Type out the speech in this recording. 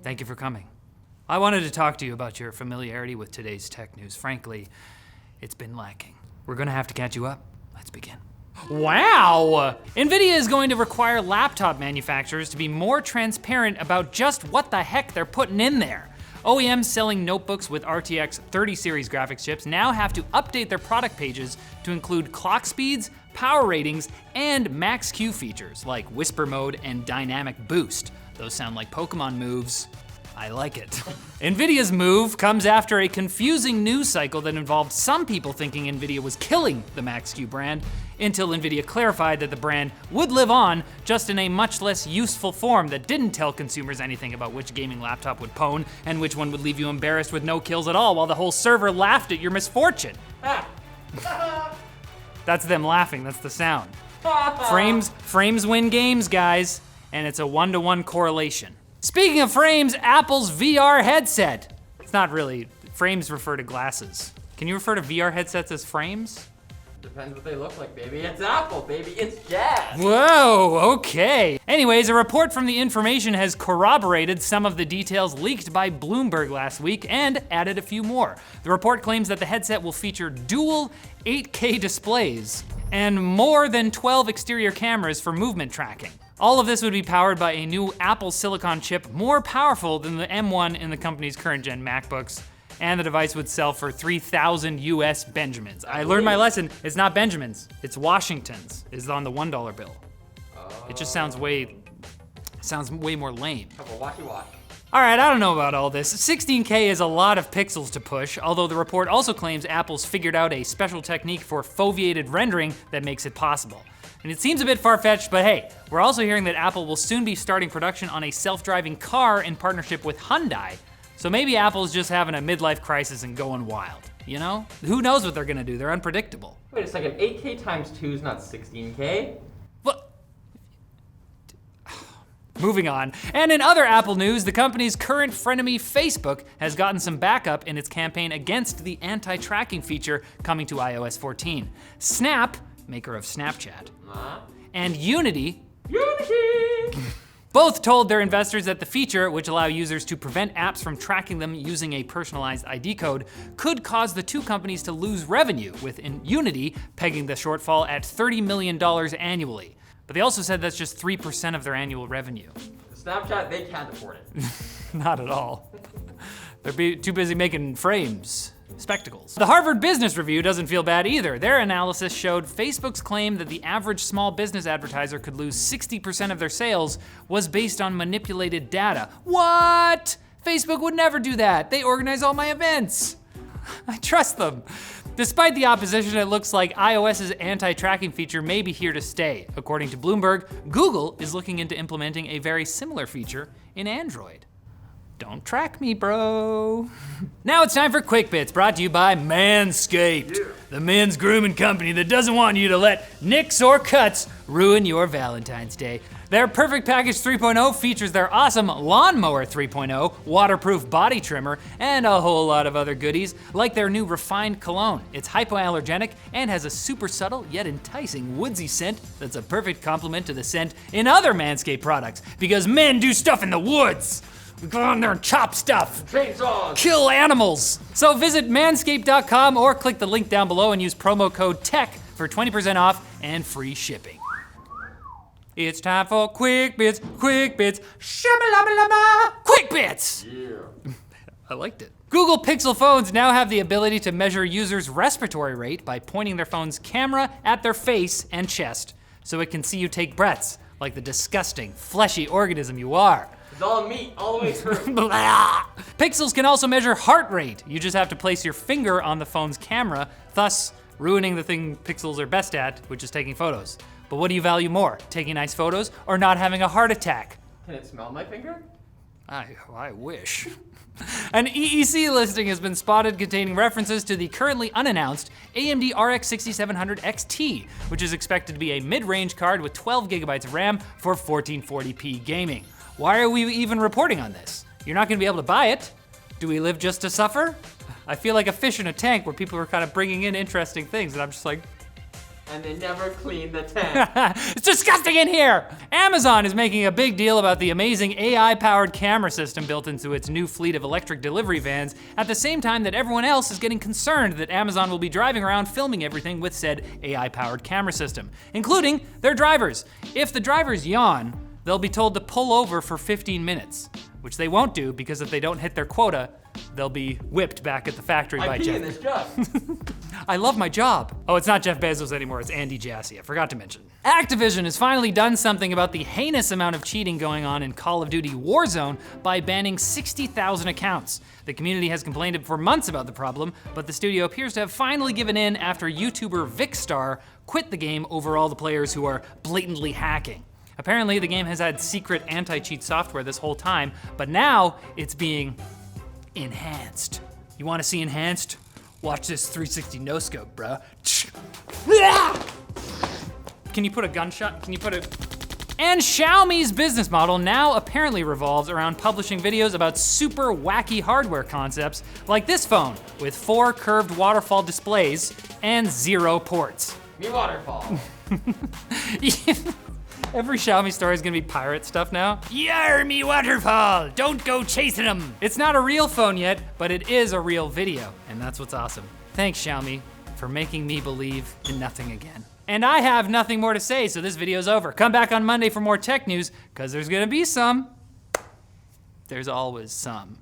Thank you for coming. I wanted to talk to you about your familiarity with today's tech news. Frankly, it's been lacking. We're gonna have to catch you up. Let's begin. Wow! NVIDIA is going to require laptop manufacturers to be more transparent about just what the heck they're putting in there. OEMs selling notebooks with RTX 30 series graphics chips now have to update their product pages to include clock speeds, power ratings, and max-Q features like whisper mode and dynamic boost. Those sound like Pokemon moves. I like it. NVIDIA's move comes after a confusing news cycle that involved some people thinking NVIDIA was killing the Max-Q brand until NVIDIA clarified that the brand would live on, just in a much less useful form that didn't tell consumers anything about which gaming laptop would pwn and which one would leave you embarrassed with no kills at all while the whole server laughed at your misfortune. That's them laughing, that's the sound. Frames win games, guys, and it's a 1-to-1 correlation. Speaking of frames, Apple's VR headset. It's not really, frames refer to glasses. Can you refer to VR headsets as frames? Depends what they look like, baby. It's Apple, baby. It's jazz. Whoa, okay. Anyways, a report from The Information has corroborated some of the details leaked by Bloomberg last week and added a few more. The report claims that the headset will feature dual 8K displays and more than 12 exterior cameras for movement tracking. All of this would be powered by a new Apple Silicon chip more powerful than the M1 in the company's current gen MacBooks, and the device would sell for 3,000 US Benjamins. I learned my lesson, it's not Benjamins, it's Washingtons, is on the $1 bill. It just sounds way more lame. Watchy. All right, I don't know about all this. 16K is a lot of pixels to push, although the report also claims Apple's figured out a special technique for foveated rendering that makes it possible. And it seems a bit far-fetched, but hey, we're also hearing that Apple will soon be starting production on a self-driving car in partnership with Hyundai. So maybe Apple's just having a midlife crisis and going wild, you know? Who knows what they're gonna do? They're unpredictable. Wait a second, 8K times 2 is not 16K? What? Moving on. And in other Apple news, the company's current frenemy Facebook has gotten some backup in its campaign against the anti-tracking feature coming to iOS 14. Snap, maker of Snapchat, and Unity both told their investors that the feature, which allow users to prevent apps from tracking them using a personalized ID code, could cause the two companies to lose revenue, with Unity pegging the shortfall at $30 million annually. But they also said that's just 3% of their annual revenue. Snapchat, they can't afford it. Not at all. They're too busy making frames. Spectacles. The Harvard Business Review doesn't feel bad either. Their analysis showed Facebook's claim that the average small business advertiser could lose 60% of their sales was based on manipulated data. What? Facebook would never do that. They organize all my events. I trust them. Despite the opposition, it looks like iOS's anti-tracking feature may be here to stay. According to Bloomberg, Google is looking into implementing a very similar feature in Android. Don't track me, bro. Now it's time for Quick Bits, brought to you by Manscaped, the men's grooming company that doesn't want you to let nicks or cuts ruin your Valentine's Day. Their Perfect Package 3.0 features their awesome Lawnmower 3.0, waterproof body trimmer, and a whole lot of other goodies, like their new refined cologne. It's hypoallergenic and has a super subtle yet enticing woodsy scent that's a perfect complement to the scent in other Manscaped products, because men do stuff in the woods. We go on there and chop stuff. Chainsaws. Kill animals. So visit manscaped.com or click the link down below and use promo code TECH for 20% off and free shipping. It's time for Quick Bits, shabalama, Quick Bits! Yeah. I liked it. Google Pixel phones now have the ability to measure users' respiratory rate by pointing their phone's camera at their face and chest, so it can see you take breaths like the disgusting, fleshy organism you are. It's all meat, all the way through. Pixels can also measure heart rate. You just have to place your finger on the phone's camera, thus ruining the thing Pixels are best at, which is taking photos. But what do you value more, taking nice photos or not having a heart attack? Can it smell my finger? I wish. An EEC listing has been spotted containing references to the currently unannounced AMD RX 6700 XT, which is expected to be a mid-range card with 12 gigabytes of RAM for 1440p gaming. Why are we even reporting on this? You're not gonna be able to buy it. Do we live just to suffer? I feel like a fish in a tank where people are kind of bringing in interesting things and I'm just like, and they never clean the tank. It's disgusting in here! Amazon is making a big deal about the amazing AI-powered camera system built into its new fleet of electric delivery vans, at the same time that everyone else is getting concerned that Amazon will be driving around filming everything with said AI-powered camera system, including their drivers. If the drivers yawn, they'll be told to pull over for 15 minutes, which they won't do because if they don't hit their quota, they'll be whipped back at the factory by I pee Jeff. in this jug. I love my job. Oh, it's not Jeff Bezos anymore, it's Andy Jassy, I forgot to mention. Activision has finally done something about the heinous amount of cheating going on in Call of Duty Warzone by banning 60,000 accounts. The community has complained for months about the problem, but the studio appears to have finally given in after YouTuber Vicstar quit the game over all the players who are blatantly hacking. Apparently, the game has had secret anti-cheat software this whole time, but now it's being enhanced. You wanna see enhanced? Watch this 360 no-scope, bro. Can you put a gunshot? Can you put a... And Xiaomi's business model now apparently revolves around publishing videos about super wacky hardware concepts, like this phone, with 4 curved waterfall displays and 0 ports. Me waterfall. Every Xiaomi story is gonna be pirate stuff now. Yar me waterfall, don't go chasing them. It's not a real phone yet, but it is a real video, and that's what's awesome. Thanks, Xiaomi, for making me believe in nothing again. And I have nothing more to say, so this video's over. Come back on Monday for more tech news, because there's gonna be some. There's always some.